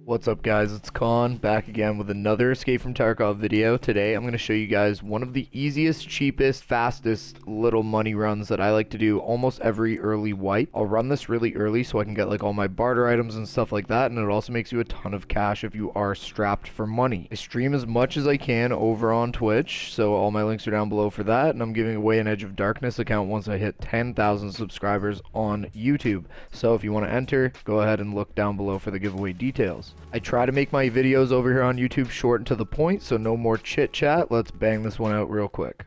What's up guys, it's Kawn, back again with another Escape from Tarkov video. Today I'm going to show you guys one of the easiest, cheapest, fastest little money runs that I like to do almost every early wipe. I'll run this really early so I can get like all my barter items and stuff like that, and it also makes you a ton of cash if you are strapped for money. I stream as much as I can over on Twitch, so all my links are down below for that, and I'm giving away an Edge of Darkness account once I hit 10,000 subscribers on YouTube. So if you want to enter, go ahead and look down below for the giveaway details. I try to make my videos over here on YouTube short and to the point, so no more chit chat. Let's bang this one out real quick.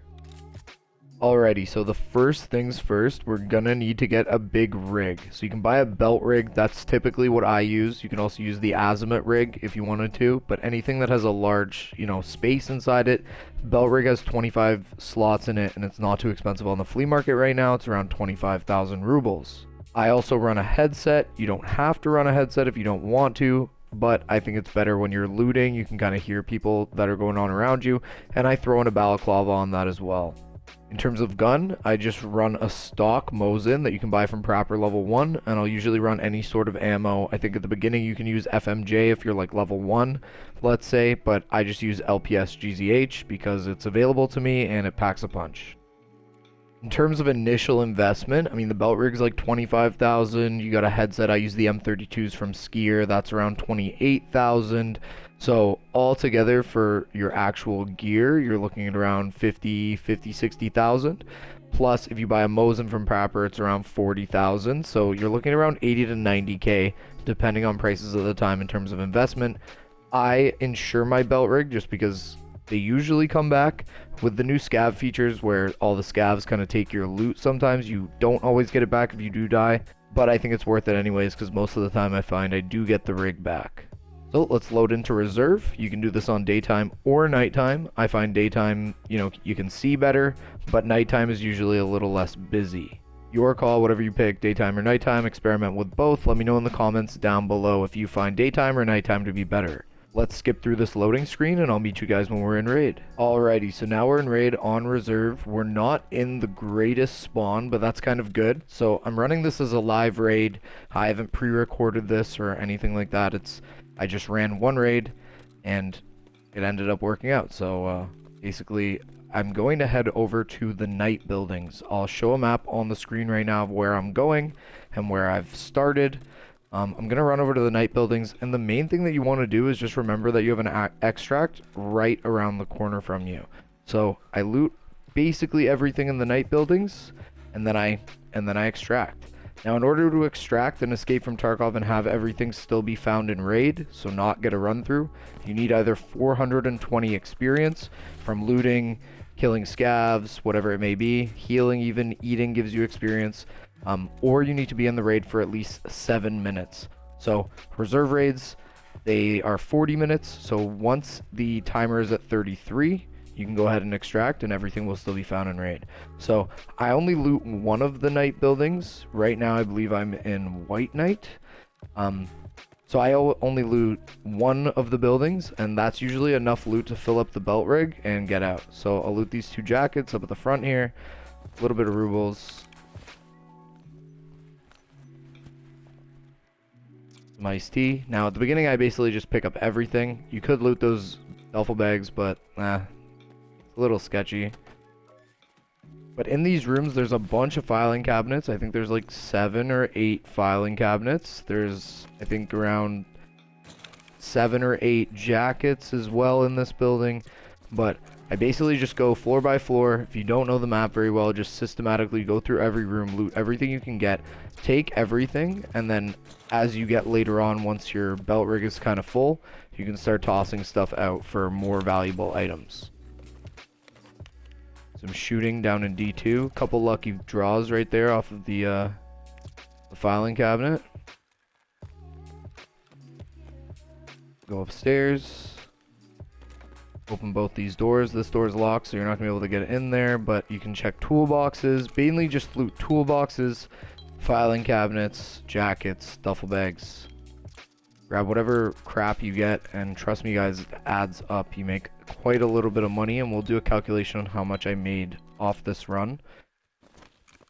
Alrighty, so the first things first, we're gonna need to get a big rig. So you can buy a belt rig, that's typically what I use. You can also use the azimuth rig if you wanted to, but anything that has a large, space inside it. Belt rig has 25 slots in it, and it's not too expensive on the flea market right now. It's around 25,000 rubles. I also run a headset. You don't have to run a headset if you don't want to, but I think it's better when you're looting. You can kind of hear people that are going on around you, and I throw in a balaclava on that as well. In terms of gun, I just run a stock Mosin that you can buy from Prapor level 1, and I'll usually run any sort of ammo. I think at the beginning you can use FMJ if you're like level 1, let's say, but I just use LPS GZH because it's available to me and it packs a punch. In terms of initial investment, I mean, the belt rig's like 25,000. You got a headset. I use the M32s from Skier. That's around 28,000. So altogether for your actual gear, you're looking at around 60,000. Plus, if you buy a Mosin from Prapor, it's around 40,000. So you're looking at around 80 to 90k, depending on prices at the time in terms of investment. I insure my belt rig just because they usually come back with the new scav features where all the scavs kind of take your loot. Sometimes you don't always get it back if you do die, but I think it's worth it anyways because most of the time I find I do get the rig back. So let's load into reserve. You can do this on daytime or nighttime. I find daytime, you can see better, but nighttime is usually a little less busy. Your call, whatever you pick, daytime or nighttime. Experiment with both. Let me know in the comments down below if you find daytime or nighttime to be better. Let's skip through this loading screen and I'll meet you guys when we're in raid. Alrighty, so now we're in raid on reserve. We're not in the greatest spawn, but that's kind of good. So I'm running this as a live raid. I haven't pre-recorded this or anything like that. I just ran one raid and it ended up working out. So basically I'm going to head over to the night buildings. I'll show a map on the screen right now of where I'm going and where I've started. I'm going to run over to the night buildings, and the main thing that you want to do is just remember that you have an extract right around the corner from you. So I loot basically everything in the night buildings, and then I extract. Now, in order to extract and escape from Tarkov and have everything still be found in raid, so not get a run through, you need either 420 experience from looting, killing scavs, whatever it may be, healing even, eating gives you experience, or you need to be in the raid for at least 7 minutes. So reserve raids, they are 40 minutes, so once the timer is at 33, you can go ahead and extract and everything will still be found in raid. So I only loot one of the night buildings. Right now I believe I'm in White Night. So I only loot one of the buildings, and that's usually enough loot to fill up the belt rig and get out. So I'll loot these 2 jackets up at the front here, a little bit of rubles, some iced tea. Now at the beginning I basically just pick up everything. You could loot those duffel bags, but it's a little sketchy. But in these rooms there's a bunch of filing cabinets. I think there's like 7 or 8 filing cabinets. There's I think around 7 or 8 jackets as well in this building. But I basically just go floor by floor. If you don't know the map very well, just systematically go through every room, loot everything you can get, take everything, and then as you get later on, once your belt rig is kind of full, you can start tossing stuff out for more valuable items. Some shooting down in D2, couple lucky draws right there off of the filing cabinet. Go upstairs. Open both these doors. This door is locked, so you're not going to be able to get in there, but you can check toolboxes. Mainly just loot toolboxes, filing cabinets, jackets, duffel bags. Grab whatever crap you get, and trust me guys, it adds up. You make quite a little bit of money, and we'll do a calculation on how much I made off this run.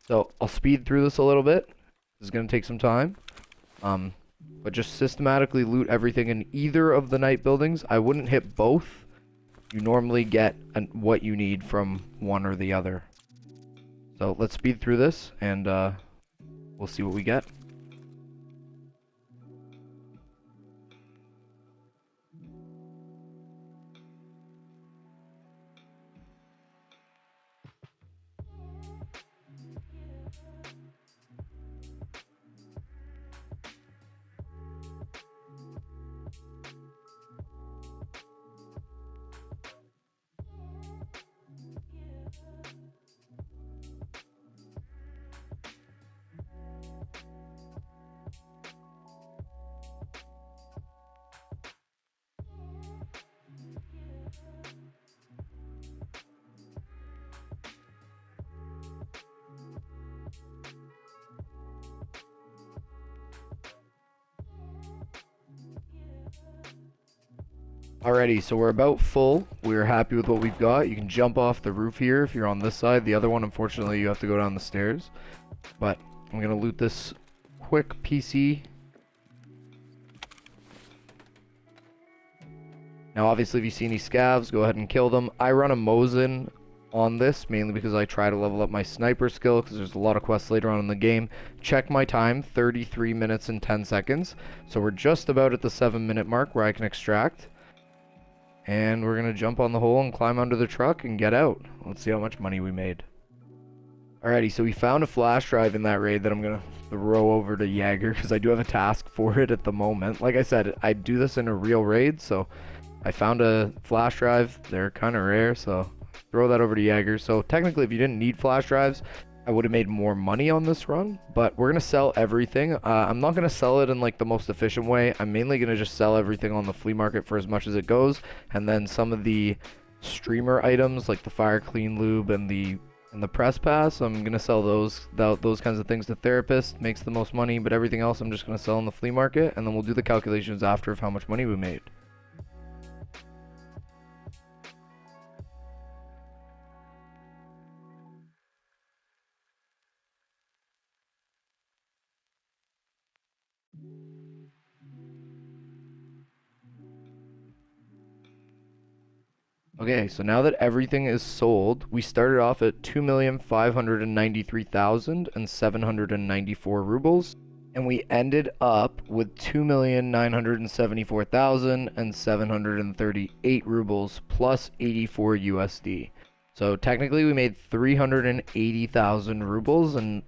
So I'll speed through this a little bit. This is going to take some time. but just systematically loot everything in either of the night buildings. I wouldn't hit both. You normally get what you need from one or the other. So let's speed through this, and we'll see what we get. Alrighty, so we're about full. We're happy with what we've got. You can jump off the roof here if you're on this side. The other one, unfortunately, you have to go down the stairs. But I'm going to loot this quick PC. Now, obviously, if you see any scavs, go ahead and kill them. I run a Mosin on this, mainly because I try to level up my sniper skill, because there's a lot of quests later on in the game. Check my time, 33 minutes and 10 seconds. So we're just about at the 7-minute mark where I can extract. And we're going to jump on the hole and climb under the truck and get out. Let's see how much money we made. Alrighty, so we found a flash drive in that raid that I'm going to throw over to Jaeger, because I do have a task for it at the moment. Like I said, I do this in a real raid, so I found a flash drive. They're kind of rare, so throw that over to Jaeger. So technically, if you didn't need flash drives, I would have made more money on this run, but we're going to sell everything. I'm not going to sell it in like the most efficient way. I'm mainly going to just sell everything on the flea market for as much as it goes, and then some of the streamer items like the fire clean lube and the press pass, I'm going to sell those kinds of things to therapists. Makes the most money, but everything else I'm just going to sell on the flea market, and then we'll do the calculations after of how much money we made. Okay, so now that everything is sold, we started off at 2,593,794 rubles, and we ended up with 2,974,738 rubles plus 84 USD. So technically we made 380,000 rubles and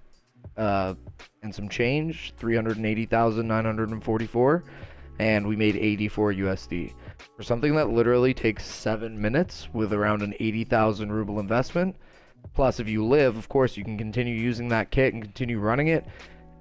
some change, 380,944, and we made 84 USD. For something that literally takes 7 minutes with around an 80,000 ruble investment. Plus, if you live, of course, you can continue using that kit and continue running it.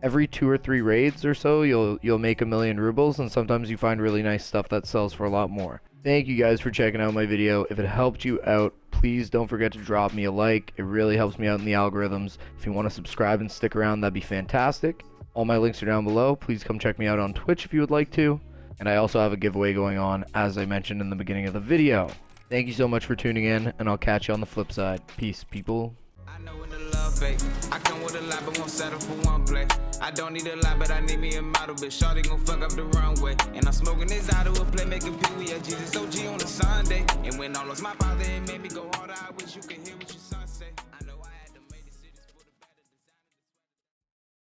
Every 2 or 3 raids or so, you'll make 1,000,000 rubles, and sometimes you find really nice stuff that sells for a lot more. Thank you guys for checking out my video. If it helped you out, please don't forget to drop me a like. It really helps me out in the algorithms. If you want to subscribe and stick around, that'd be fantastic. All my links are down below. Please come check me out on Twitch if you would like to. And I also have a giveaway going on, as I mentioned in the beginning of the video. Thank you so much for tuning in, and I'll catch you on the flip side. Peace, people. I know when the love fake. I come with a lot, but won't settle for one play. I don't need a lot, but I need me a model. But shawty gon' fuck up the runway. And I'm smoking this out of a play, making pee. We at Jesus OG on a Sunday. And when all lost my father, it made me go harder. I wish you could hear what you